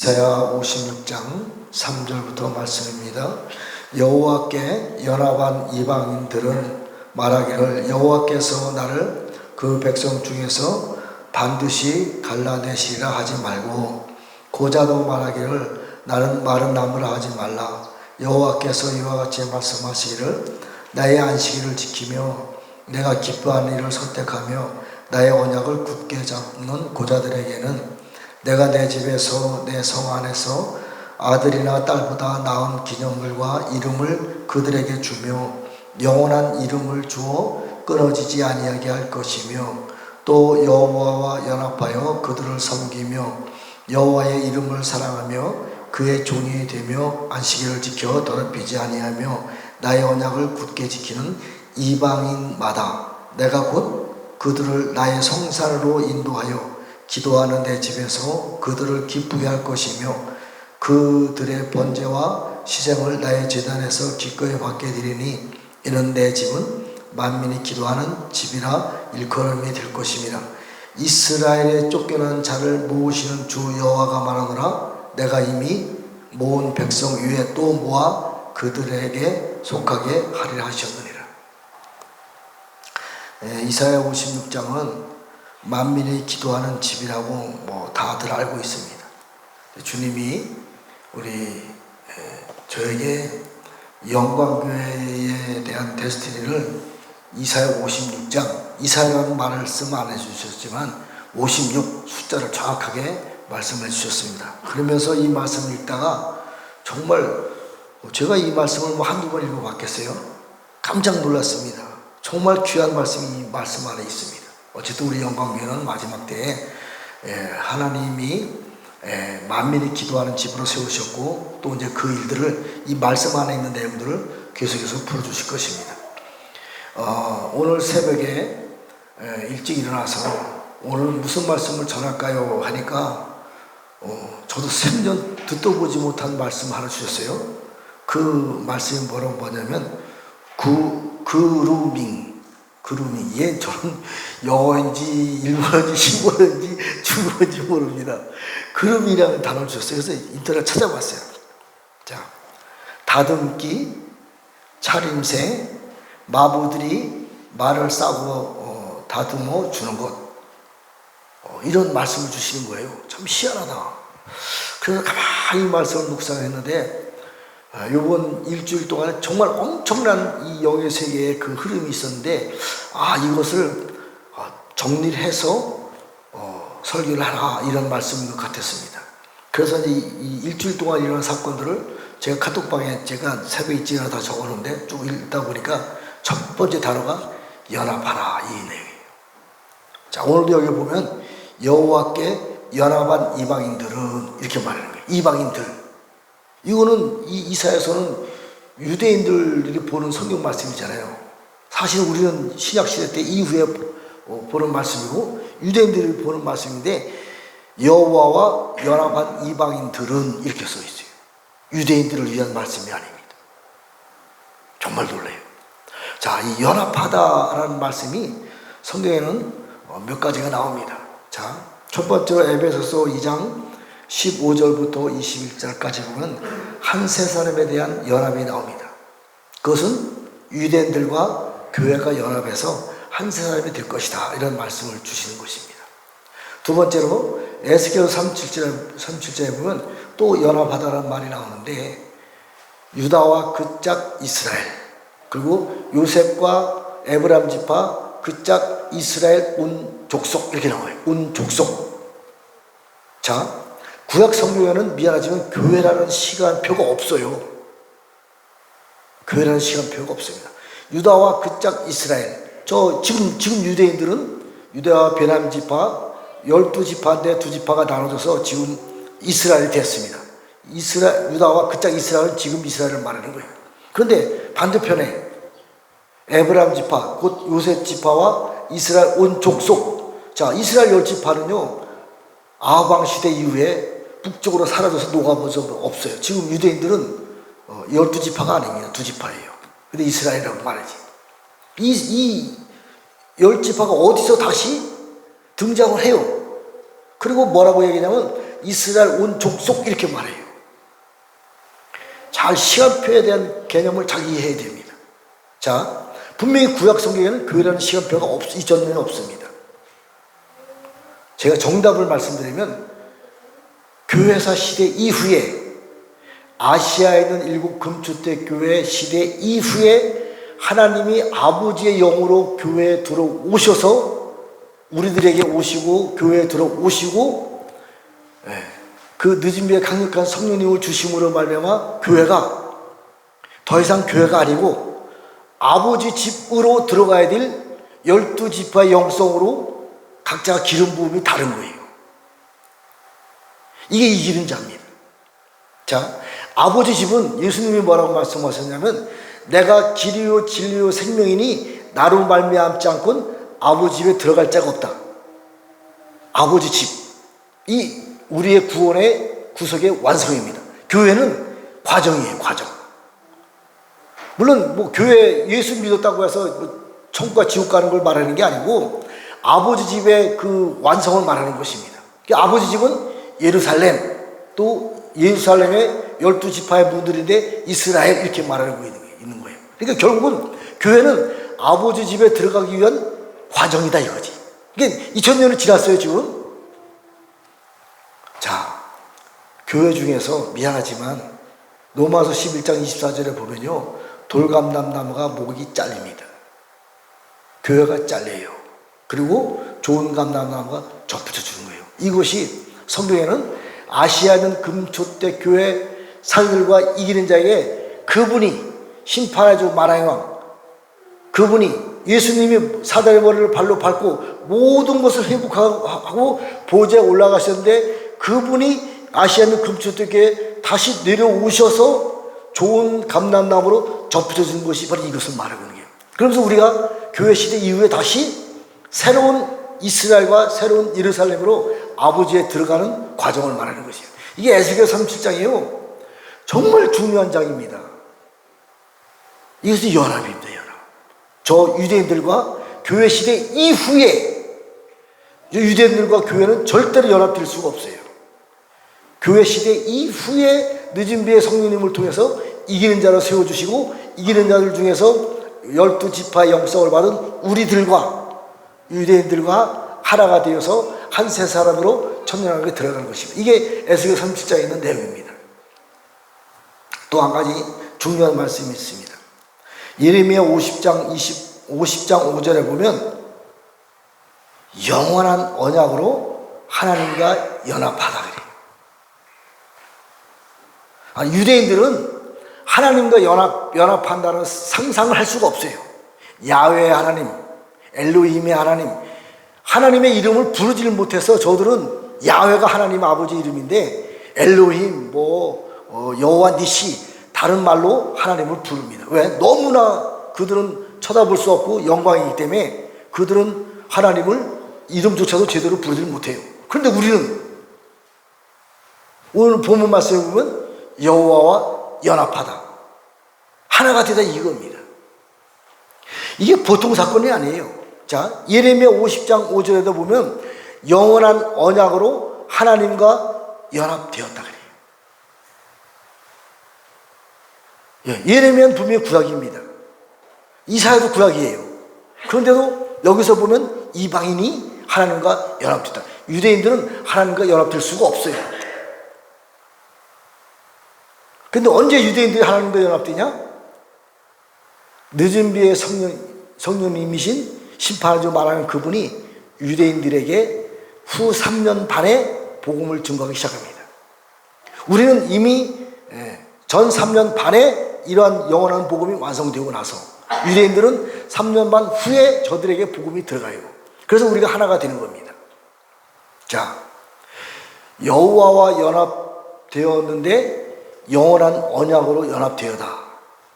이사야 56장 3절부터 말씀입니다. 여호와께 연합한 이방인들은 말하기를 여호와께서 나를 그 백성 중에서 반드시 갈라내시리라 하지 말고, 고자도 말하기를 나는 마른 나무라 하지 말라. 여호와께서 이와 같이 말씀하시기를 나의 안식일을 지키며 내가 기뻐하는 일을 선택하며 나의 언약을 굳게 잡는 고자들에게는 내가 내 집에서 내 성 안에서 아들이나 딸보다 나은 기념물과 이름을 그들에게 주며 영원한 이름을 주어 끊어지지 아니하게 할 것이며, 또 여호와와 연합하여 그들을 섬기며 여호와의 이름을 사랑하며 그의 종이 되며 안식일을 지켜 더럽히지 아니하며 나의 언약을 굳게 지키는 이방인마다 내가 곧 그들을 나의 성산으로 인도하여 기도하는 내 집에서 그들을 기쁘게 할 것이며 그들의 번제와 희생을 나의 제단에서 기꺼이 받게 되리니 이는 내 집은 만민이 기도하는 집이라 일컬음이 될 것임이라. 이스라엘에 쫓겨난 자를 모으시는 주 여호와가 말하노라. 내가 이미 모은 백성 위에 또 모아 그들에게 속하게 하리라 하셨느니라. 이사야 56장은 만민이 기도하는 집이라고 다들 알고 있습니다. 주님이 우리 저에게 영광교회에 대한 데스티니를 이사야 56장, 이사야라는 말을 쓰면 안 해주셨지만 56 숫자를 정확하게 말씀해 주셨습니다. 그러면서 이 말씀을 읽다가 정말 제가 이 말씀을 한두 번 읽어봤겠어요? 깜짝 놀랐습니다. 정말 귀한 말씀이 이 말씀 안에 있습니다. 어쨌든 우리 영광교회는 마지막 때에 하나님이 만민이 기도하는 집으로 세우셨고, 또 이제 그 일들을 이 말씀 안에 있는 내용들을 계속해서 풀어주실 것입니다. 오늘 새벽에 일찍 일어나서 오늘 무슨 말씀을 전할까요 하니까 저도 10년 듣도 보지 못한 말씀 하나 주셨어요. 그 말씀이 뭐냐면 그루밍. 얘 저는 영어인지 일본어인지 신고어인지 중국어인지 모릅니다. 그루밍이라는 단어를 주셨어요. 그래서 인터넷 찾아봤어요. 자, 다듬기, 차림새, 마부들이 말을 싸고 다듬어 주는 것, 이런 말씀을 주시는 거예요. 참 희한하다. 그래서 가만히 말씀을 묵상했는데 이번 일주일 동안에 정말 엄청난 이 영의 세계의 그 흐름이 있었는데, 이것을 정리를 해서 설교를 하라, 이런 말씀인 것 같았습니다. 그래서 이 일주일 동안 일어난 사건들을 제가 카톡방에 제가 새벽 일찍 일어나 다 적어놓은데 쭉 읽다 보니까 첫 번째 단어가 연합하라, 이 내용이에요. 자, 오늘도 여기 보면 여호와께 연합한 이방인들은 이렇게 말하는 거예요. 이방인들. 이거는 이 이사야서는 유대인들이 보는 성경 말씀이잖아요. 사실 우리는 신약시대 때 이후에 보는 말씀이고 유대인들이 보는 말씀인데, 여호와와 연합한 이방인들은 이렇게 써 있어요. 유대인들을 위한 말씀이 아닙니다. 정말 놀라요. 자, 이 연합하다라는 말씀이 성경에는 몇 가지가 나옵니다. 자, 첫 번째로 에베소서 2장 15절부터 21절까지 보면 한 세 사람에 대한 연합이 나옵니다. 그것은 유대인들과 교회가 연합해서 한 세 사람이 될 것이다, 이런 말씀을 주시는 것입니다. 두 번째로 에스겔서 37절에 보면 또 연합하다라는 말이 나오는데, 유다와 그 짝 이스라엘, 그리고 요셉과 에브라임 지파 그 짝 이스라엘 온 족속, 이렇게 나와요. 온 족속. 자, 구약 성경에는 미안하지만 교회라는 시간표가 없어요. 교회라는 시간표가 없습니다. 유다와 그 짝 이스라엘. 지금 유대인들은 유다와 베냐민 지파 12지파인데 2지파가 나눠져서 지금 이스라엘이 됐습니다. 유다와 그 짝 이스라엘은 지금 이스라엘을 말하는 거예요. 그런데 반대편에 에브라임 지파, 곧 요셉 지파와 이스라엘 온 족속. 자, 이스라엘 10지파는요, 아방 시대 이후에 북쪽으로 사라져서 녹아버려서 없어요. 지금 유대인들은 12지파가 아닙니다. 2지파예요. 근데 이스라엘이라고 말하지. 이 10지파가 어디서 다시 등장을 해요. 그리고 뭐라고 얘기하냐면 이스라엘 온 족속 이렇게 말해요. 잘 시간표에 대한 개념을 잘 이해해야 됩니다. 자, 분명히 구약 성경에는 교회라는 시간표가 이전에는 없습니다. 제가 정답을 말씀드리면 교회사 시대 이후에 아시아에 있는 일곱 금주택 교회 시대 이후에 하나님이 아버지의 영으로 교회에 들어오셔서 우리들에게 오시고 교회에 들어오시고 그 늦은 비에 강력한 성령님을 주심으로 말미암아 교회가 더 이상 교회가 아니고 아버지 집으로 들어가야 될 12지파의 영성으로 각자가 기름 부음이 다른 거예요. 이게 이기는 자입니다. 자, 아버지 집은 예수님이 뭐라고 말씀하셨냐면 내가 길이요 진리요 생명이니 나로 말미암지 않고는 아버지 집에 들어갈 자가 없다. 아버지 집, 이 우리의 구원의 구속의 완성입니다. 교회는 과정이에요. 과정. 물론 뭐 교회 예수 믿었다고 해서 뭐 천국과 지옥 가는 걸 말하는 게 아니고 아버지 집의 그 완성을 말하는 것입니다. 그러니까 아버지 집은 예루살렘, 또 예루살렘의 12지파의 문들인데 이스라엘 이렇게 말하고 있는 거예요. 그러니까 결국은 교회는 아버지 집에 들어가기 위한 과정이다 이거지. 그러니까 2000년을 지났어요 지금. 자, 교회 중에서 미안하지만 로마서 11장 24절에 보면요, 돌감람나무가 목이 잘립니다. 교회가 잘려요. 그리고 좋은 감람나무가 접붙여 주는 거예요. 이것이 성경에는 아시아는 금초대 교회 사람들과 이기는 자에게 그분이 심판의 주 만왕의 왕, 그분이 예수님이 사단의 머리를 발로 밟고 모든 것을 회복하고 보좌에 올라가셨는데 그분이 아시아는 금초대 교회에 다시 내려오셔서 좋은 감람나무로 접붙여 주는 것이 바로 이것을 말하고 있는 거예요. 그러면서 우리가 교회 시대 이후에 다시 새로운 이스라엘과 새로운 예루살렘으로 아버지에 들어가는 과정을 말하는 것이에요. 이게 에스겔 37장이에요. 정말 중요한 장입니다. 이것이 연합입니다. 연합. 저 유대인들과 교회 시대 이후에 유대인들과 교회는 절대로 연합될 수가 없어요. 교회 시대 이후에 늦은 비의 성령님을 통해서 이기는 자로 세워주시고 이기는 자들 중에서 12지파의 영성을 받은 우리들과 유대인들과 하나가 되어서 한 세 사람으로 천년왕국에 들어가는 것입니다. 이게 에스겔 37장에 있는 내용입니다. 또 한 가지 중요한 말씀이 있습니다. 예레미야 50장 5절에 보면 영원한 언약으로 하나님과 연합하다 그래요. 유대인들은 하나님과 연합한다는 상상을 할 수가 없어요. 야훼의 하나님, 엘로힘의 하나님, 하나님의 이름을 부르지를 못해서 저들은 야훼가 하나님 아버지 이름인데 엘로힘, 여호와 니시 다른 말로 하나님을 부릅니다. 왜? 너무나 그들은 쳐다볼 수 없고 영광이기 때문에 그들은 하나님을 이름조차도 제대로 부르지 못해요. 그런데 우리는 오늘 본문 말씀에 보면 여호와와 연합하다, 하나가 되다 이겁니다. 이게 보통 사건이 아니에요. 자, 예레미야 50장 5절에도 보면 영원한 언약으로 하나님과 연합되었다 그래요. 예레미야는 분명히 구약입니다. 이사야도 구약이에요. 그런데도 여기서 보면 이방인이 하나님과 연합됐다. 유대인들은 하나님과 연합될 수가 없어요. 근데 언제 유대인들이 하나님과 연합되냐? 늦은 비의 성령님이신 심판하지 말하는 그분이 유대인들에게 후 3년 반에 복음을 증거하기 시작합니다. 우리는 이미 전 3년 반에 이러한 영원한 복음이 완성되고 나서 유대인들은 3년 반 후에 저들에게 복음이 들어가요. 그래서 우리가 하나가 되는 겁니다. 자, 여호와와 연합되었는데 영원한 언약으로 연합되어다.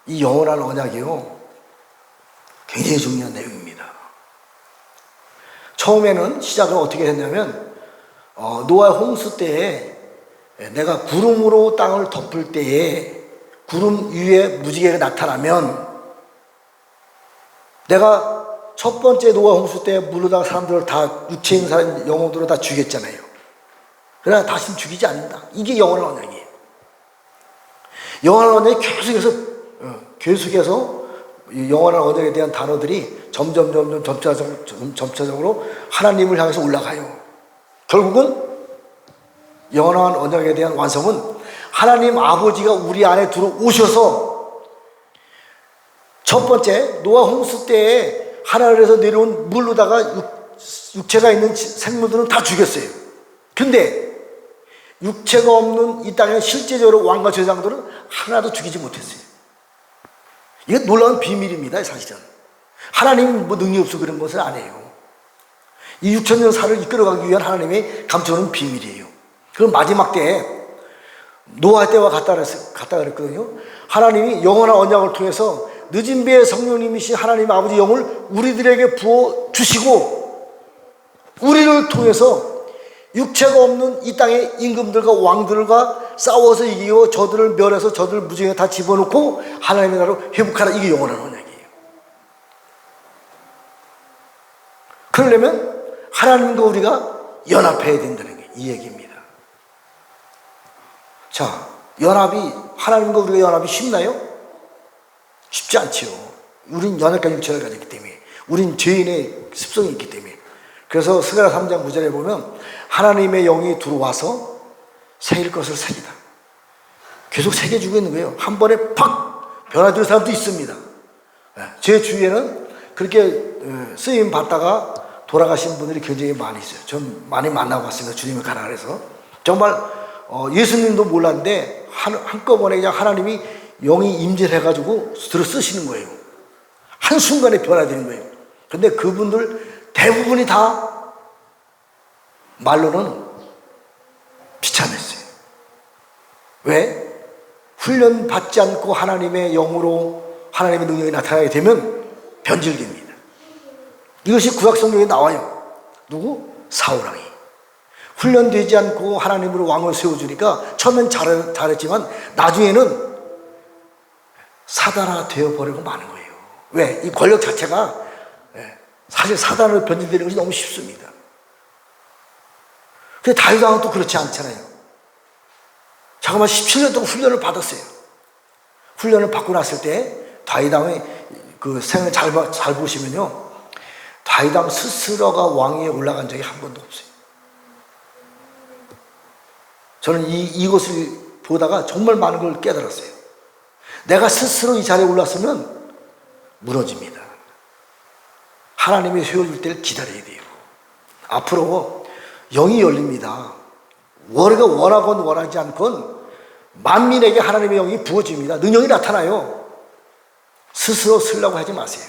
이 영원한 언약이요, 굉장히 중요한 내용입니다. 처음에는 시작을 어떻게 했냐면 노아의 홍수 때에 내가 구름으로 땅을 덮을 때에 구름 위에 무지개가 나타나면 내가 첫 번째 노아 홍수 때 물로다가 사람들을 다 육체인 사람 영혼들을 다 죽였잖아요. 그러나 다시는 죽이지 않는다. 이게 영원한 언약이에요. 영원한 언약이 계속해서 이 영원한 언약에 대한 단어들이 점차적으로 하나님을 향해서 올라가요. 결국은 영원한 언약에 대한 완성은 하나님 아버지가 우리 안에 들어오셔서 첫 번째 노아 홍수 때에 하늘에서 내려온 물로다가 육체가 있는 생물들은 다 죽였어요. 근데 육체가 없는 이 땅에 실제적으로 왕과 제사장들은 하나도 죽이지 못했어요. 이게 놀라운 비밀입니다. 사실은 하나님이 뭐 능력이 없어 그런 것은 아니에요. 이 6천년 살을 이끌어가기 위한 하나님의 감춰놓은 비밀이에요. 그럼 마지막 때에 노아 때와 같다 그랬거든요. 하나님이 영원한 언약을 통해서 늦은 배의 성령님이신 하나님 아버지 영을 우리들에게 부어주시고 우리를 통해서 육체가 없는 이 땅의 임금들과 왕들과 싸워서 이기고 저들을 멸해서 저들을 무정에 다 집어넣고 하나님의 나라로 회복하라. 이게 영원한 언약이에요. 그러려면 하나님과 우리가 연합해야 된다는 게 이 얘기입니다. 자, 연합이 하나님과 우리가 연합이 쉽나요? 쉽지 않지요. 우린 연약한 육체를 가졌기 때문에, 우린 죄인의 습성이 있기 때문에. 그래서 스가랴 3장 9절에 보면 하나님의 영이 들어와서 새길 것을 새기다. 계속 새겨주고 있는 거예요. 한 번에 팍 변화되는 사람도 있습니다. 제 주위에는 그렇게 쓰임 받다가 돌아가신 분들이 굉장히 많이 있어요. 전 많이 만나봤습니다. 주님을 가라 그래서. 정말 예수님도 몰랐는데 한꺼번에 그냥 하나님이 영이 임재를 해가지고 들어 쓰시는 거예요. 한순간에 변화되는 거예요. 근데 그분들 대부분이 다 말로는 비참했어요. 왜? 훈련 받지 않고 하나님의 영으로 하나님의 능력이 나타나게 되면 변질됩니다. 이것이 구약성경에 나와요. 누구? 사울왕이 훈련되지 않고 하나님으로 왕을 세워주니까 처음엔 잘했지만 나중에는 사단화 되어버리고 마는 거예요. 왜? 이 권력 자체가 사실 사단으로 변질되는 것이 너무 쉽습니다. 근데 다윗왕은 또 그렇지 않잖아요. 잠깐만 17년 동안 훈련을 받았어요. 훈련을 받고 났을 때 다윗왕의 그 생을 잘 보시면요, 다윗왕 스스로가 왕위에 올라간 적이 한 번도 없어요. 저는 이것을 보다가 정말 많은 걸 깨달았어요. 내가 스스로 이 자리에 올랐으면 무너집니다. 하나님이 세워줄 때를 기다려야 돼요. 앞으로 영이 열립니다. 우리가 원하건 원하지 않건 만민에게 하나님의 영이 부어집니다. 능력이 나타나요. 스스로 쓰려고 하지 마세요.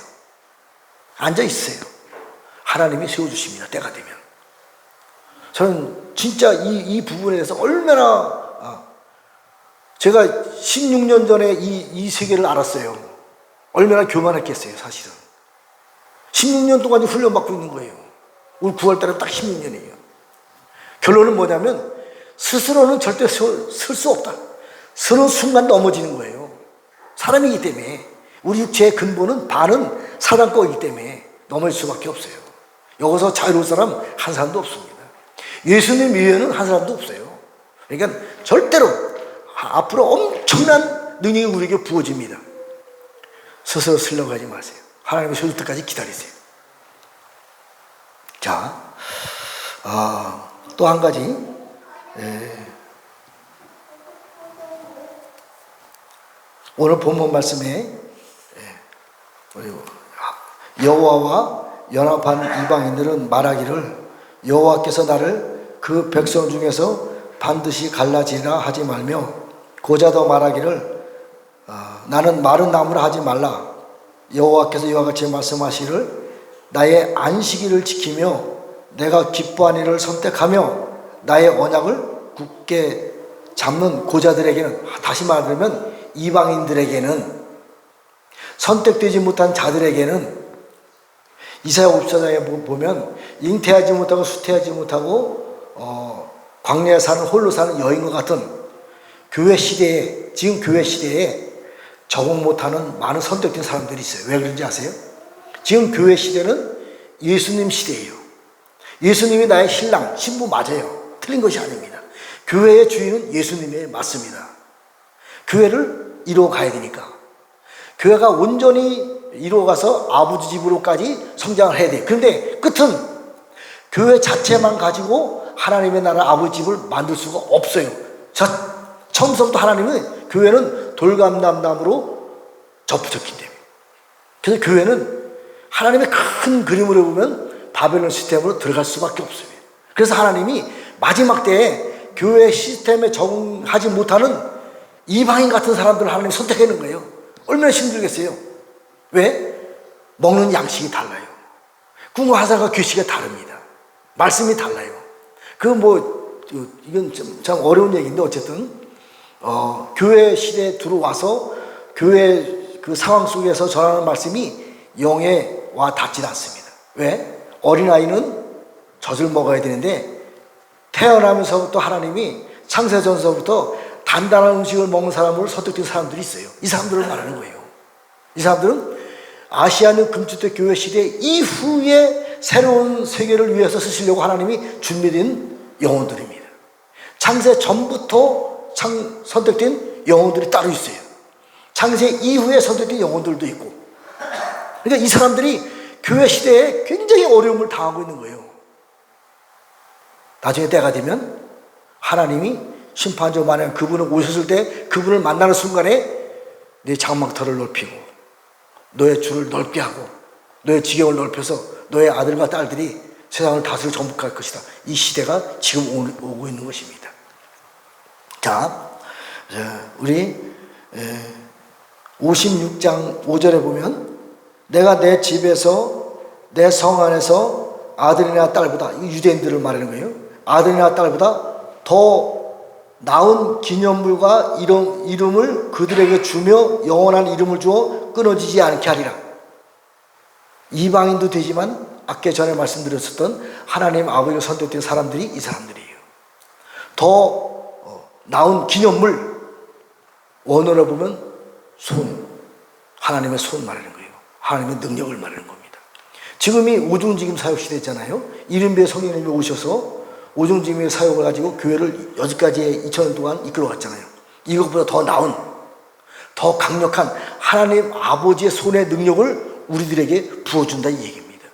앉아있어요. 하나님이 세워주십니다. 때가 되면. 저는 진짜 이 부분에 대해서 얼마나 제가 16년 전에 이 세계를 알았어요. 얼마나 교만했겠어요. 사실은 16년 동안 훈련받고 있는 거예요. 올 9월달에 딱 16년이에요. 결론은 뭐냐면 스스로는 절대 쓸 수 없다. 서는 순간 넘어지는 거예요. 사람이기 때문에. 우리 육체의 근본은 반은 사단 거이기 때문에 넘어질 수밖에 없어요. 여기서 자유로울 사람 한 사람도 없습니다. 예수님 이외에는 한 사람도 없어요. 그러니까 절대로 앞으로 엄청난 능력이 우리에게 부어집니다. 스스로 쓰려고 하지 마세요. 하나님의 세울 때까지 기다리세요. 자, 또 한 가지. 오늘 본문 말씀에 여호와와 연합한 이방인들은 말하기를 여호와께서 나를 그 백성 중에서 반드시 갈라지라 하지 말며 고자도 말하기를 나는 마른 나무라 하지 말라. 여호와께서 이와 같이 말씀하시기를 나의 안식일을 지키며 내가 기뻐한 일을 선택하며 나의 언약을 굳게 잡는 고자들에게는, 다시 말하면 이방인들에게는, 선택되지 못한 자들에게는, 이사야 54장에 보면 잉태하지 못하고 수태하지 못하고 광야에 사는 홀로 사는 여인과 같은 교회 시대에, 지금 교회 시대에 적응 못하는 많은 선택된 사람들이 있어요. 왜 그런지 아세요? 지금 교회 시대는 예수님 시대예요. 예수님이 나의 신랑, 신부 맞아요. 틀린 것이 아닙니다. 교회의 주인은 예수님이 맞습니다. 교회를 이루어 가야 되니까. 교회가 온전히 이루어가서 아버지 집으로까지 성장을 해야 돼요. 그런데 끝은 교회 자체만 가지고 하나님의 나라 아버지 집을 만들 수가 없어요. 처음부터 하나님은 교회는 돌감남나무로 접붙였기 때문에. 그래서 교회는 하나님의 큰 그림으로 보면 바벨론 시스템으로 들어갈 수밖에 없어요. 그래서 하나님이 마지막 때에 교회 시스템에 적응하지 못하는 이방인 같은 사람들을 하나님이 선택하는 거예요. 얼마나 힘들겠어요. 왜? 먹는 양식이 달라요. 꿈과 화살과 규칙이 다릅니다. 말씀이 달라요. 이건 참 어려운 얘기인데 어쨌든 교회 시대에 들어와서 교회 그 상황 속에서 전하는 말씀이 영에 와 닿지 않습니다. 왜? 어린아이는 젖을 먹어야 되는데 태어나면서부터 하나님이 창세전서부터 단단한 음식을 먹는 사람으로 선택된 사람들이 있어요. 이 사람들을 말하는 거예요. 이 사람들은 아시아는 금주대 교회 시대 이후에 새로운 세계를 위해서 쓰시려고 하나님이 준비된 영혼들입니다. 창세 전부터 선택된 영혼들이 따로 있어요. 창세 이후에 선택된 영혼들도 있고. 그러니까 이 사람들이 교회 시대에 굉장히 어려움을 당하고 있는 거예요. 나중에 때가 되면 하나님이 심판조 만약 그분을 오셨을 때 그분을 만나는 순간에 네 장막터를 넓히고 너의 줄을 넓게 하고 너의 지경을 넓혀서 너의 아들과 딸들이 세상을 다스려 정복할 것이다. 이 시대가 지금 오고 있는 것입니다. 자, 우리 56장 5절에 보면 내가 내 집에서 내 성 안에서 아들이나 딸보다, 유대인들을 말하는 거예요. 아들이나 딸보다 더 나은 기념물과 이름을 그들에게 주며 영원한 이름을 주어 끊어지지 않게 하리라. 이방인도 되지만 아까 전에 말씀드렸었던 하나님 아버지가 선택된 사람들이 이 사람들이에요. 더 나은 기념물, 원어로 보면 손, 하나님의 손 말하는 거예요. 하나님의 능력을 말하는 겁니다. 지금이 오중지kim 사역 시대잖아요. 이른배 성령님이 오셔서 오중지킴의 사역을 가지고 교회를 여기까지 2000년 동안 이끌어갔잖아요. 이것보다 더 나은, 더 강력한 하나님 아버지의 손의 능력을 우리들에게 부어준다 이 얘기입니다.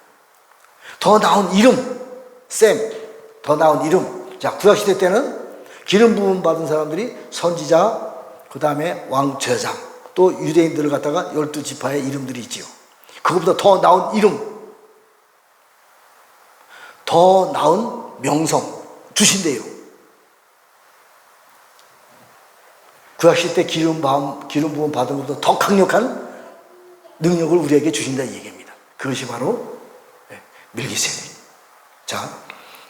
더 나은 이름, 더 나은 이름. 자, 구약시대 때는 기름 부음 받은 사람들이 선지자, 그 다음에 왕, 제사장, 또 유대인들을 갖다가 12지파의 이름들이 있지요. 그것보다 더 나은 이름, 더 나은 명성 주신대요. 구약시대 때 기름 부음 받은 것보다 더 강력한 능력을 우리에게 주신다 이 얘기입니다. 그것이 바로 멜기세덱. 자,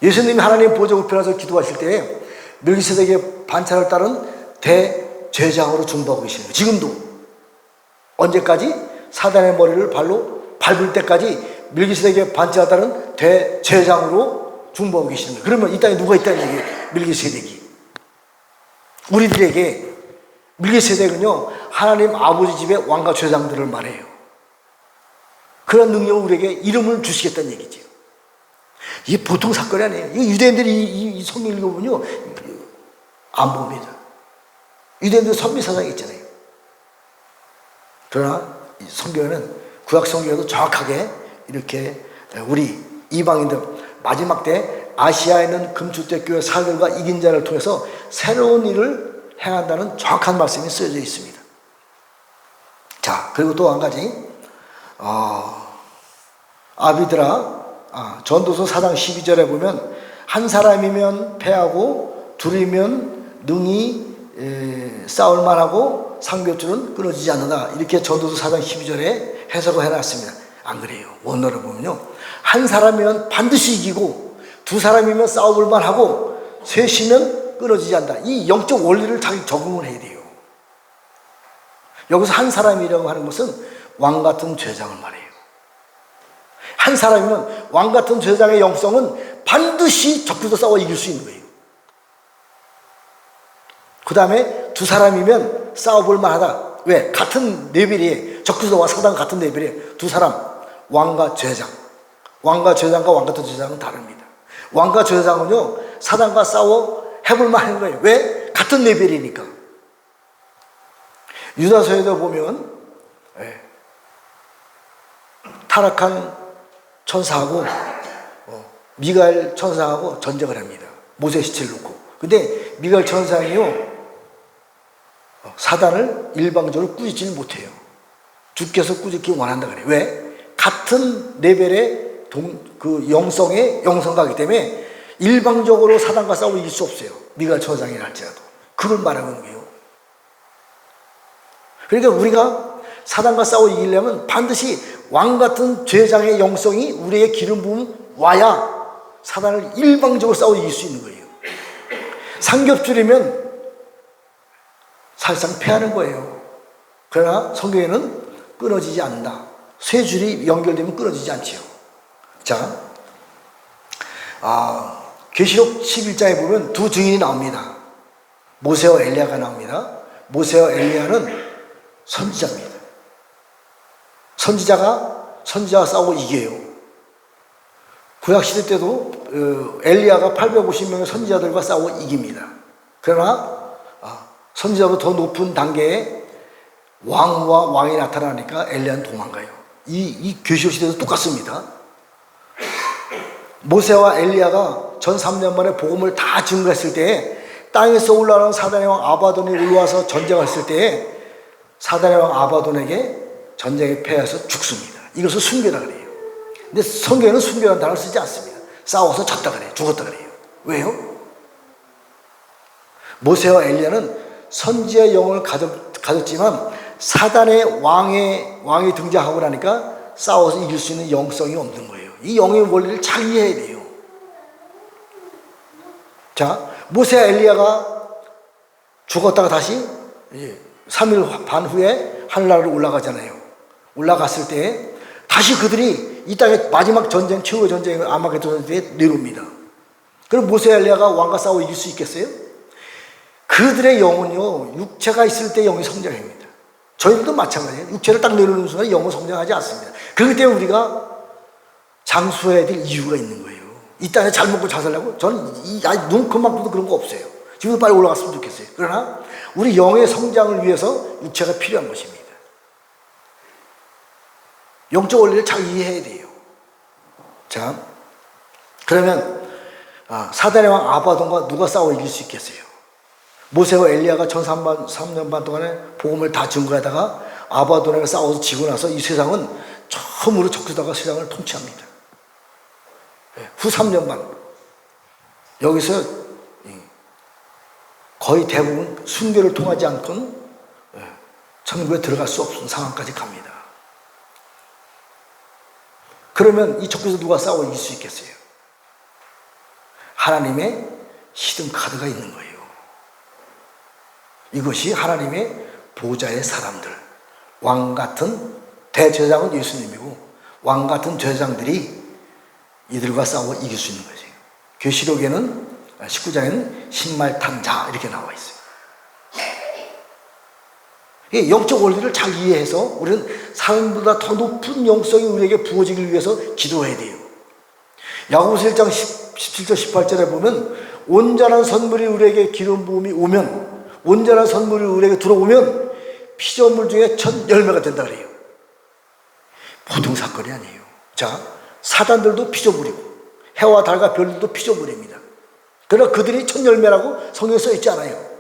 예수님이 하나님 보좌 우편에서 기도하실 때 멜기세덱의 반차를 따른 대제사장으로 중보하고 계시는 거예요. 지금도 언제까지? 사단의 머리를 발로 밟을 때까지 멜기세덱의 반차를 따른 대제사장으로 중보하고 계시는 거예요. 그러면 이 땅에 누가 있다는 얘기예요? 멜기세덱이. 우리들에게 멜기세덱은요 하나님 아버지 집의 왕과 제사장들을 말해요. 그런 능력을 우리에게 이름을 주시겠다는 얘기죠. 이게 보통 사건이 아니에요. 유대인들이 이 성경 읽어보면요 안 봅니다. 유대인들 선미사상이 있잖아요. 그러나 이 성경에는 구약 성경에도 정확하게 이렇게 우리 이방인들 마지막 때 아시아에 있는 금주대 교회 사절과 이긴 자를 통해서 새로운 일을 행한다는 정확한 말씀이 쓰여져 있습니다. 자, 그리고 또 한 가지 아비드라 전도서 4장 12절에 보면 한 사람이면 패하고 둘이면 능히 싸울만 하고 상교줄은 끊어지지 않는다. 이렇게 전도서 4장 12절에 해석을 해놨습니다. 안 그래요. 원어를 보면요 한 사람이면 반드시 이기고 두 사람이면 싸워볼만 하고 셋이면 끊어지지 않는다. 이 영적 원리를 잘 적응을 해야 돼요. 여기서 한 사람이라고 하는 것은 왕같은 제사장을 말해요. 한 사람이면 왕같은 제사장의 영성은 반드시 적들도 싸워 이길 수 있는 거예요. 그 다음에 두 사람이면 싸워볼 만하다. 왜? 같은 레벨이에요. 적그리스도와 사단 같은 레벨이에요. 두 사람, 왕과 제사장. 왕과 제사장과 왕같은 제사장은 다릅니다. 왕과 제사장은요 사단과 싸워 해볼만 하는 거예요. 왜? 같은 레벨이니까. 유다서에도 보면 타락한 천사하고 미가엘 천사하고 전쟁을 합니다. 모세 시체를 놓고. 근데 미가엘 천사는요, 사단을 일방적으로 꾸짖지는 못해요. 주께서 꾸짖기 원한다 그래요. 왜? 같은 레벨의 그 영성가이기 때문에 일방적으로 사단과 싸워 이길 수 없어요. 미가엘 천사이라 할지라도. 그걸 말하는 거예요. 그러니까 우리가 사단과 싸워 이기려면 반드시 왕 같은 제장의 영성이 우리의 기름 부음 와야 사단을 일방적으로 싸워 이길 수 있는 거예요. 삼겹줄이면 사실상 패하는 거예요. 그러나 성경에는 끊어지지 않는다. 세 줄이 연결되면 끊어지지 않지요. 자, 계시록 11장에 보면 두 증인이 나옵니다. 모세와 엘리야가 나옵니다. 모세와 엘리야는 선지자입니다. 선지자가 싸우고 이겨요. 구약시대 때도 엘리야가 850명의 선지자들과 싸우고 이깁니다. 그러나 선지자보다 더 높은 단계에 왕과 왕이 나타나니까 엘리야는 도망가요. 이 계시록 시대도 똑같습니다. 모세와 엘리야가 전 3년 만에 복음을 다 증거했을 때에 땅에서 올라오는 사단의 왕 아바돈이 올라와서 전쟁했을 때에 사단의 왕 아바돈에게 전쟁에 패해서 죽습니다. 이것을 순교라 그래요. 근데 성경에는 순교라는 단어를 쓰지 않습니다. 싸워서 졌다 그래요. 죽었다 그래요. 왜요? 모세와 엘리야는 선지의 영을 가졌지만 사단의 왕이 등장하고 나니까 싸워서 이길 수 있는 영성이 없는 거예요. 이 영의 원리를 잘 이해해야 돼요. 자, 모세와 엘리야가 죽었다가 다시 3일 반 후에 하늘나라로 올라가잖아요. 올라갔을 때 다시 그들이 이 땅의 마지막 전쟁, 최후의 전쟁을 아마게돈 전쟁에 내려옵니다. 그럼 모세와 엘리야가 왕과 싸워 이길 수 있겠어요? 그들의 영은요, 육체가 있을 때 영이 성장합니다. 저희들도 마찬가지예요. 육체를 딱 내려놓는 순간 영은 성장하지 않습니다. 그렇기 때문에 우리가 장수해야 될 이유가 있는 거예요. 이 땅에 잘 먹고 잘 살려고? 저는 눈금만큼도 그런 거 없어요. 지금도 빨리 올라갔으면 좋겠어요. 그러나 우리 영의 성장을 위해서 육체가 필요한 것입니다. 영적 원리를 잘 이해해야 돼요. 자, 그러면 사단의 왕 아바돈과 누가 싸워 이길 수 있겠어요? 모세와 엘리야가 전 3년 반 동안에 복음을 다 증거하다가 아바돈에게 싸워서 지고 나서 이 세상은 처음으로 적그리스도가 세상을 통치합니다. 후 3년 반 여기서 거의 대부분 순교를 통하지 않고는 천국에 들어갈 수 없는 상황까지 갑니다. 그러면 이 적그리스도 누가 싸워 이길 수 있겠어요? 하나님의 히든 카드가 있는 거예요. 이것이 하나님의 보좌의 사람들, 왕 같은 대제사장은 예수님이고 왕 같은 제사장들이 이들과 싸워 이길 수 있는 거죠. 계시록에는 19장에는 신말 탄 자 이렇게 나와 있어요. 영적 원리를 잘 이해해서 우리는 사람보다 더 높은 영성이 우리에게 부어지기 위해서 기도해야 돼요. 야고보서 1장 17절 18절에 보면 온전한 선물이 우리에게 기름 부음이 오면, 온전한 선물이 우리에게 들어오면 피조물 중에 첫 열매가 된다 그래요. 보통 사건이 아니에요. 자, 사단들도 피조물이고 해와 달과 별들도 피조물입니다. 그러나 그들이 첫 열매라고 성경에 써 있지 않아요.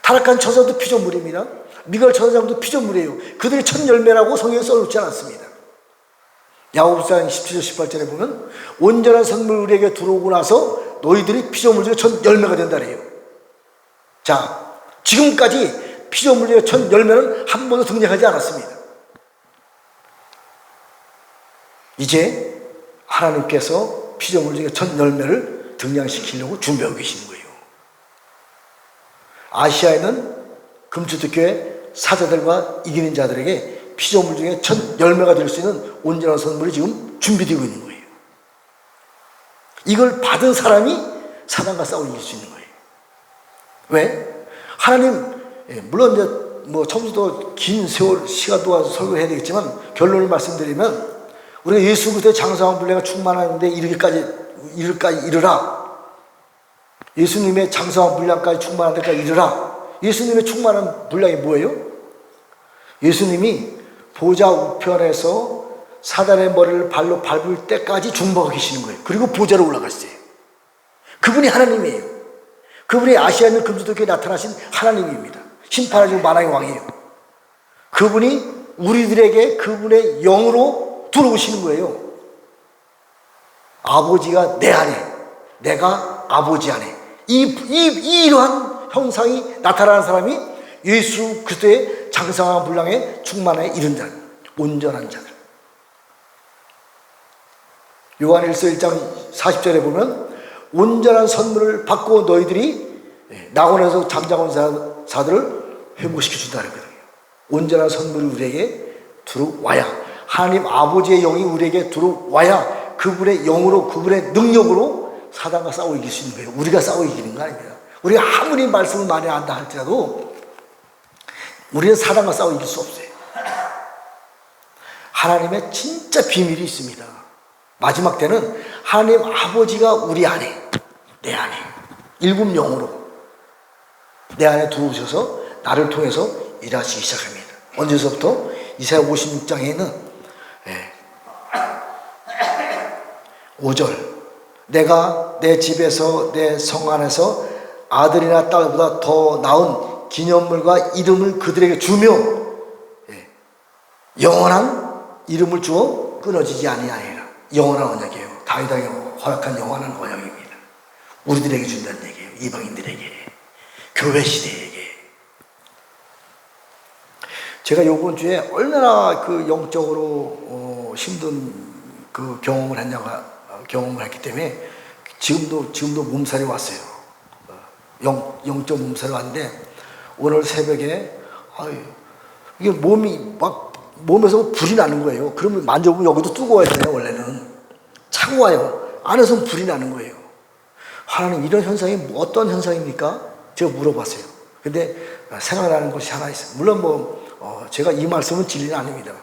타락한 천사도 피조물입니다. 미가엘 천사장도 피조물이에요. 그들이 첫 열매라고 성경에 써놓지 않았습니다. 야고보서 17절 18절에 보면 온전한 선물 우리에게 들어오고 나서 너희들이 피조물 중에 첫 열매가 된다 그래요. 자, 지금까지 피조물 중에 첫 열매는 한 번도 등장하지 않았습니다. 이제 하나님께서 피조물 중에 첫 열매를 등장시키려고 준비하고 계시는 거예요. 아시아에는 금주특교회 사자들과 이기는 자들에게 피조물 중에 첫 열매가 될 수 있는 온전한 선물이 지금 준비되고 있는 거예요. 이걸 받은 사람이 사단과 싸워 이길 수 있는 거예요. 왜? 하나님, 물론 이제 처음부터 긴 세월 시간 동안 설교해야 되겠지만 결론을 말씀드리면 우리가 예수 그리스도의 장성한 분례가 충만한데 이르기까지 이르라. 예수님의 장성한 분량까지 충만한 데까지 이르라. 예수님의 충만한 분량이 뭐예요? 예수님이 보좌 우편에서 사단의 머리를 발로 밟을 때까지 중보하고 계시는 거예요. 그리고 보좌로 올라갔어요. 그분이 하나님이에요. 그분이 아시아에 있는 금수도교에 나타나신 하나님입니다. 심판하시고 만왕의 왕이에요. 그분이 우리들에게 그분의 영으로 들어오시는 거예요. 아버지가 내 안에, 내가 아버지 안에. 이러한 형상이 나타나는 사람이 예수 그리스도의 장성한 분량의 충만에 이른 자, 온전한 자들. 요한일서 1장 40절에 보면 온전한 선물을 받고 너희들이 낙원에서 잠자고 자들을 회복시켜 준다 그랬거든요. 온전한 선물이 우리에게 들어와야, 하나님 아버지의 영이 우리에게 들어와야 그분의 영으로, 그분의 능력으로 사단과 싸워 이길 수 있는 거예요. 우리가 싸워 이기는 거 아닙니다. 우리가 아무리 말씀을 많이 안다 할지라도 우리는 사단과 싸워 이길 수 없어요. 하나님의 진짜 비밀이 있습니다. 마지막 때는 하나님 아버지가 우리 안에, 내 안에 일곱 영으로 내 안에 들어오셔서 나를 통해서 일하시기 시작합니다. 언제서부터? 이사야 56장에는 5절, 내가 내 집에서 내 성 안에서 아들이나 딸보다 더 나은 기념물과 이름을 그들에게 주며 영원한 이름을 주어 끊어지지 아니하리라. 영원한 언약이에요. 다윗에게 허락한 영원한 언약입니다. 우리들에게 준다는 얘기예요. 이방인들에게, 교회 시대에게. 제가 이번 주에 얼마나 그 영적으로 힘든 그 경험을 했기 때문에 지금도 몸살이 왔어요. 영적 몸살이 왔는데 오늘 새벽에 이게 몸에서 불이 나는 거예요. 그러면 만져보면 여기도 뜨거워야 돼요. 원래는 차고 와요. 안에서 불이 나는 거예요. 하나님, 이런 현상이 어떤 현상입니까? 제가 물어봤어요. 근데 생각나는 것이 하나 있어요. 물론 제가 이 말씀은 진리는 아닙니다.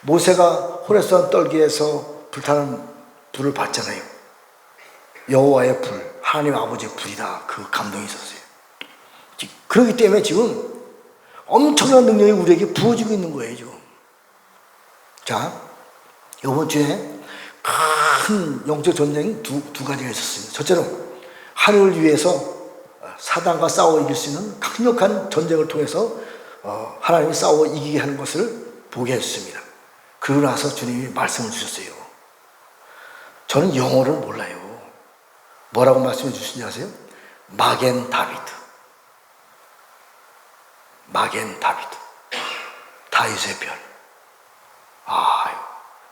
모세가 호레스산 떨기에서 불타는 불을 봤잖아요. 여호와의 불, 하나님 아버지의 불이다. 그 감동이 있었어요. 그렇기 때문에 지금 엄청난 능력이 우리에게 부어지고 있는 거예요, 지금. 자, 이번 주에 큰 영적 전쟁이 두 가지가 있었습니다. 첫째로 하늘을 위해서 사단과 싸워 이길 수 있는 강력한 전쟁을 통해서 하나님이 싸워 이기게 하는 것을 보게 했습니다. 그러고 나서 주님이 말씀을 주셨어요. 저는 영어를 몰라요. 뭐라고 말씀해 주시는지 아세요? 마겐 다비드. 마겐 다비드. 다윗의 별.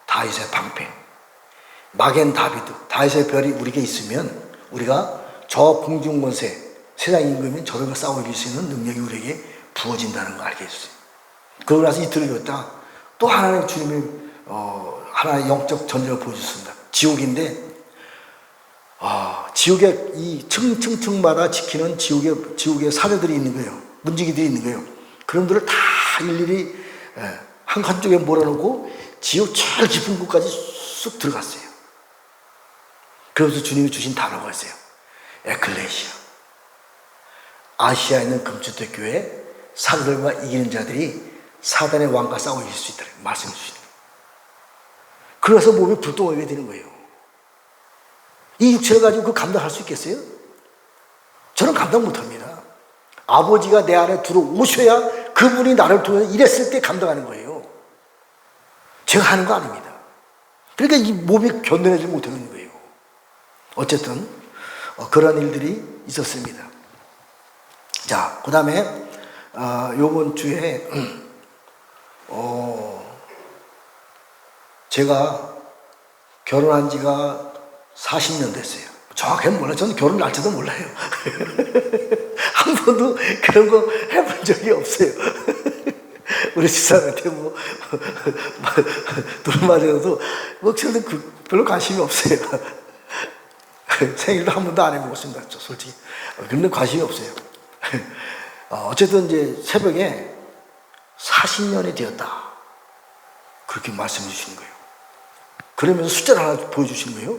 다윗의 방패. 마겐 다비드. 다윗의 별이 우리에게 있으면 우리가 저 공중권세, 세상 임금인 저들과 싸워 이길 수 있는 능력이 우리에게 부어진다는 걸 알게 해주세요. 그러고 나서 이틀을 걷다 또 하나님 주님이 하나의 영적 전쟁을 보여줬습니다. 지옥인데 지옥에 이 층층층마다 지키는 지옥의 사제들이 있는 거예요. 문지기들이 있는 거예요. 그런들을 다 일일이 한쪽에 몰아놓고 지옥 제일 깊은 곳까지 쑥 들어갔어요. 그러면서 주님이 주신 단어가 있어요. 에클레시아. 아시아에 있는 금주택 교회 사도들과 이기는 자들이 사단의 왕과 싸워 이길 수 있다는 말씀해 주시는 거예요. 그래서 몸이 불똥하게 되는 거예요. 이 육체를 가지고 그 감당할 수 있겠어요? 저는 감당 못합니다. 아버지가 내 안에 들어오셔야 그분이 나를 통해서 일했을 때 감당하는 거예요. 제가 하는 거 아닙니다. 그러니까 이 몸이 견뎌내지 못하는 거예요. 어쨌든 그런 일들이 있었습니다. 자, 그 다음에 요번 주에 제가 결혼한 지가 40년 됐어요. 정확히는 몰라요. 저는 결혼 날짜도 몰라요. 한 번도 그런 거 해본 적이 없어요. 우리 집사람한테 돈 맞아도 저는 별로 관심이 없어요. 생일도 한 번도 안 해먹었습니다. 솔직히. 그런데 관심이 없어요. 어쨌든 이제 새벽에 40년이 되었다. 그렇게 말씀해 주시는 거예요. 그러면서 숫자를 하나 보여주시는 거예요.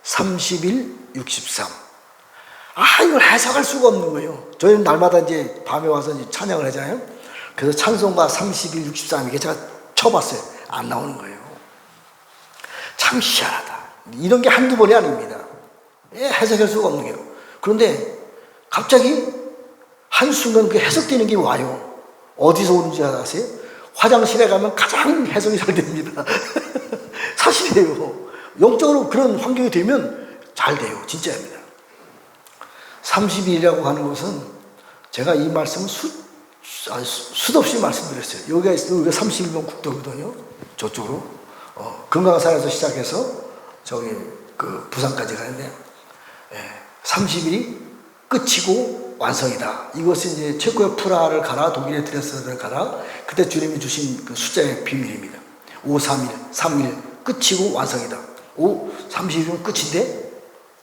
31, 63. 이걸 해석할 수가 없는 거예요. 저희는 날마다 이제 밤에 와서 이제 찬양을 하잖아요. 그래서 찬송가 31, 63 이게 제가 쳐봤어요. 안 나오는 거예요. 참 희한하다. 이런 게 한두 번이 아닙니다. 해석할 수가 없는 거예요. 그런데 갑자기 한순간 그 해석되는 게 와요. 어디서 오는지 아세요? 화장실에 가면 가장 해석이 잘 됩니다. 사실이에요. 영적으로 그런 환경이 되면 잘 돼요. 진짜입니다. 30일이라고 하는 것은 제가 이 말씀을 수없이 말씀드렸어요. 여기가 31번 국도거든요. 저쪽으로. 금강산에서 시작해서 저기 그 부산까지 가는데 30일이 끝이고 완성이다. 이것은 이제 체코의 프라하를 가라, 독일의 드레스덴을 가라. 그때 주님이 주신 그 숫자의 비밀입니다. 5, 3일, 3일 끝이고 완성이다. 30일은 끝인데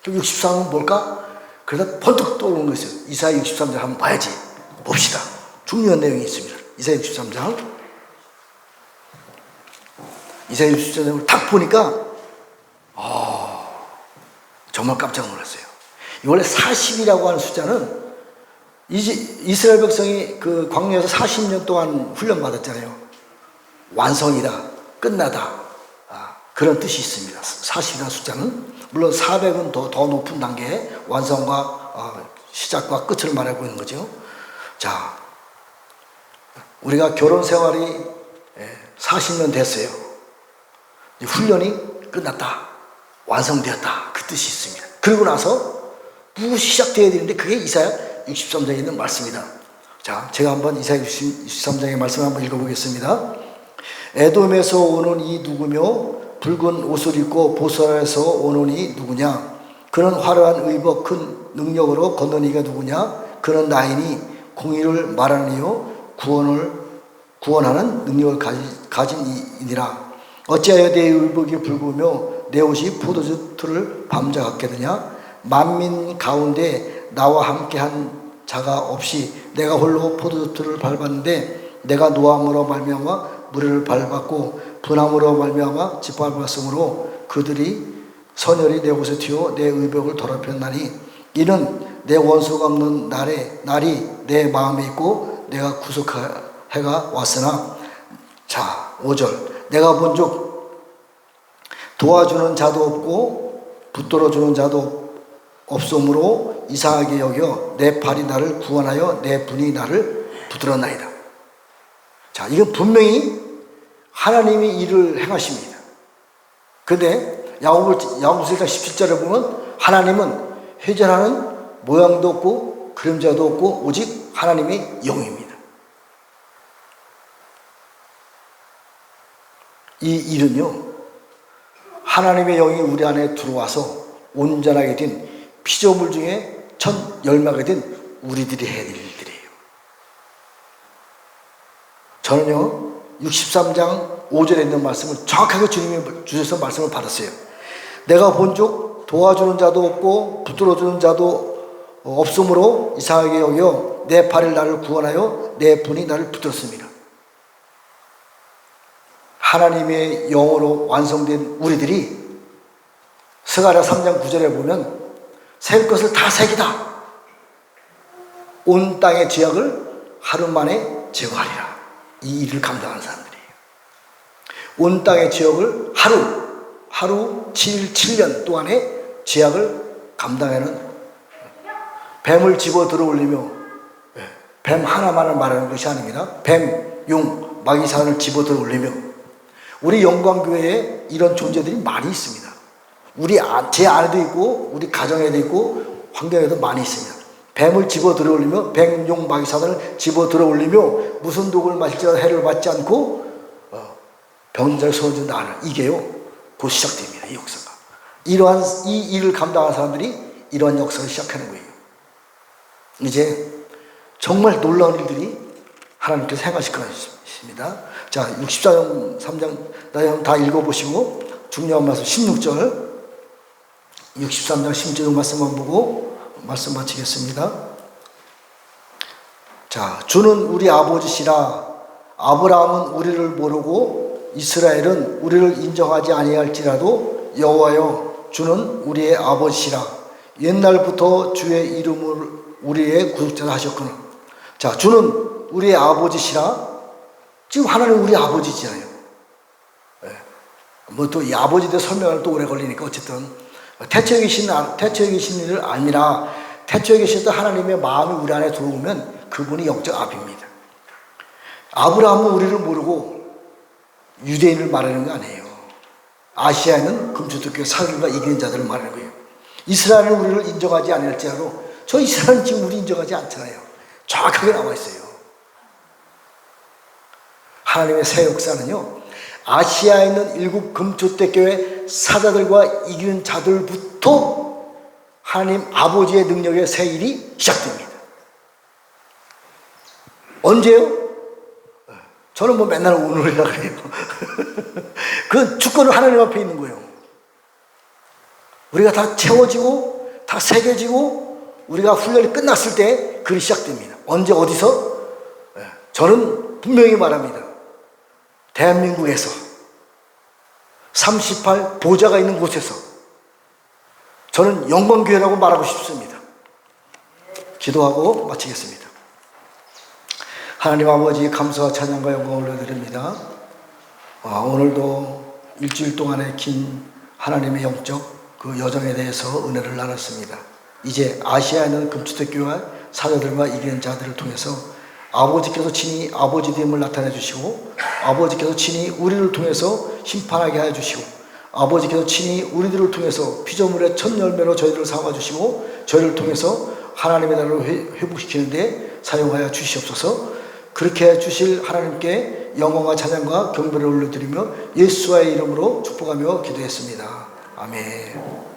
그럼 63은 뭘까? 그러다 번뜩 떠오르는 것이요. 이사야 63장 한번 봐야지. 봅시다. 중요한 내용이 있습니다. 이사야 63장. 이사야 63장을 딱 보니까 정말 깜짝 놀랐어요. 원래 40이라고 하는 숫자는 이스라엘 백성이 그 광야에서 40년 동안 훈련받았잖아요. 완성이다, 끝나다, 그런 뜻이 있습니다. 40이라는 숫자는. 물론 400은 더 높은 단계의 완성과 시작과 끝을 말하고 있는 거죠. 자, 우리가 결혼 생활이 40년 됐어요. 훈련이 끝났다, 완성되었다, 그 뜻이 있습니다. 그러고 나서 무엇이 시작되어야 되는데 그게 이사야 63장에 있는 말씀이다. 자, 제가 한번 이사야 63장의 말씀을 한번 읽어보겠습니다. 에돔에서 오는 이 누구며 붉은 옷을 입고 보스라에서 오는 이 누구냐? 그는 화려한 의복 큰 능력으로 건넌 이가 누구냐? 그는 나이니 공의를 말하는 이요 구원하는 능력을 가진 이니라. 어찌하여 내 의복이 붉으며 내 옷이 포도주 틀을 밤자 같게 되냐? 만민 가운데 나와 함께한 자가 없이 내가 홀로 포도주 틀을 밟았는데 내가 노함으로 말미암아 무리를 밟았고 분함으로 말미암아 짓밟았으므로 그들이 선열이 내 옷에 튀어 내 의복을 더럽혔나니 이는 내 원수가 없는 날이 내 마음에 있고 내가 구속해가 왔으나. 자, 5절. 내가 본즉 도와주는 자도 없고 붙들어주는 자도 없으므로 이상하게 여겨 내 팔이 나를 구원하여 내 분이 나를 붙들었나이다. 자, 이건 분명히 하나님이 일을 행하십니다. 그런데 야고보서 1장 17절에 보면 하나님은 회전하는 모양도 없고 그림자도 없고 오직 하나님의 영입니다. 이 일은요, 하나님의 영이 우리 안에 들어와서 온전하게 된 피조물 중에 첫 열매가 된 우리들이 해야 될 일들이에요. 저는요 63장 5절에 있는 말씀을 정확하게 주님이 주셔서 말씀을 받았어요. 내가 본즉 도와주는 자도 없고 붙들어주는 자도 없으므로 이상하게 여겨 내 팔이 나를 구원하여 내 분이 나를 붙들었습니다. 하나님의 영으로 완성된 우리들이 스가랴 3장 9절에 보면 새 것을 다 새기다. 온 땅의 죄악을 하루 만에 제거하리라. 이 일을 감당하는 사람들이에요. 온 땅의 죄악을 하루 7년 동안의 죄악을 감당하는, 뱀을 집어 들어 올리며, 뱀 하나만을 말하는 것이 아닙니다. 뱀, 용, 마귀사단을 집어 들어 올리며, 우리 영광교회에 이런 존재들이 많이 있습니다. 제 안에도 있고 우리 가정에도 있고 환경에도 많이 있습니다. 뱀을 집어 들어 올리며, 뱀, 용, 마귀사단을 집어 들어 올리며 무슨 독을 마실지라도 해를 받지 않고 병자를 소원준다 하는, 이게요 곧 시작됩니다. 이 역사가. 이 일을 감당하는 사람들이 이러한 역사를 시작하는 거예요. 이제 정말 놀라운 일들이 하나님께서 행하실 것입니다. 자, 64장 3장 다 읽어보시고 중요한 말씀 16절, 63장 16절 말씀만 보고 말씀 마치겠습니다. 자, 주는 우리 아버지시라. 아브라함은 우리를 모르고 이스라엘은 우리를 인정하지 아니할지라도 여호와여, 주는 우리의 아버지시라. 옛날부터 주의 이름을 우리의 구속자라 하셨구나. 자, 주는 우리의 아버지시라. 지금 하나님 우리 아버지잖아요. 뭐 또 이 아버지에 대해 설명하면 또 오래 걸리니까 어쨌든 태초에 계신 일을 아니라 태초에 계셨던 하나님의 마음이 우리 안에 들어오면 그분이 영적 아비입니다. 아브라함은 우리를 모르고 유대인을 말하는 거 아니에요. 아시아에는 금주교회 사람과 이기는 자들을 말하는 거예요. 이스라엘은 우리를 인정하지 않을지라도 저 이스라엘은 지금 우리 인정하지 않잖아요. 정확하게 나와 있어요. 하나님의 새 역사는요, 아시아에 있는 일곱 금초대교회 사자들과 이기는 자들부터 하나님 아버지의 능력의 새 일이 시작됩니다. 언제요? 저는 뭐 맨날 오늘이라 그래요. 그 주권은 하나님 앞에 있는 거예요. 우리가 다 채워지고 다 새겨지고 우리가 훈련이 끝났을 때 그게 시작됩니다. 언제 어디서? 저는 분명히 말합니다. 대한민국에서 38 보좌가 있는 곳에서 저는 영광교회라고 말하고 싶습니다. 기도하고 마치겠습니다. 하나님 아버지, 감사와 찬양과 영광을 올려드립니다. 오늘도 일주일 동안의 긴 하나님의 영적 그 여정에 대해서 은혜를 나눴습니다. 이제 아시아에 있는 금주택교회 사도들과 이기는 자들을 통해서 아버지께서 친히 아버지됨을 나타내 주시고, 아버지께서 친히 우리를 통해서 심판하게 해 주시고, 아버지께서 친히 우리들을 통해서 피조물의 첫 열매로 저희들을 삼아 주시고, 저희를 통해서 하나님의 나라로 회복시키는 데 사용하여 주시옵소서. 그렇게 해 주실 하나님께 영광과 찬양과 경배를 올려드리며 예수와의 이름으로 축복하며 기도했습니다. 아멘.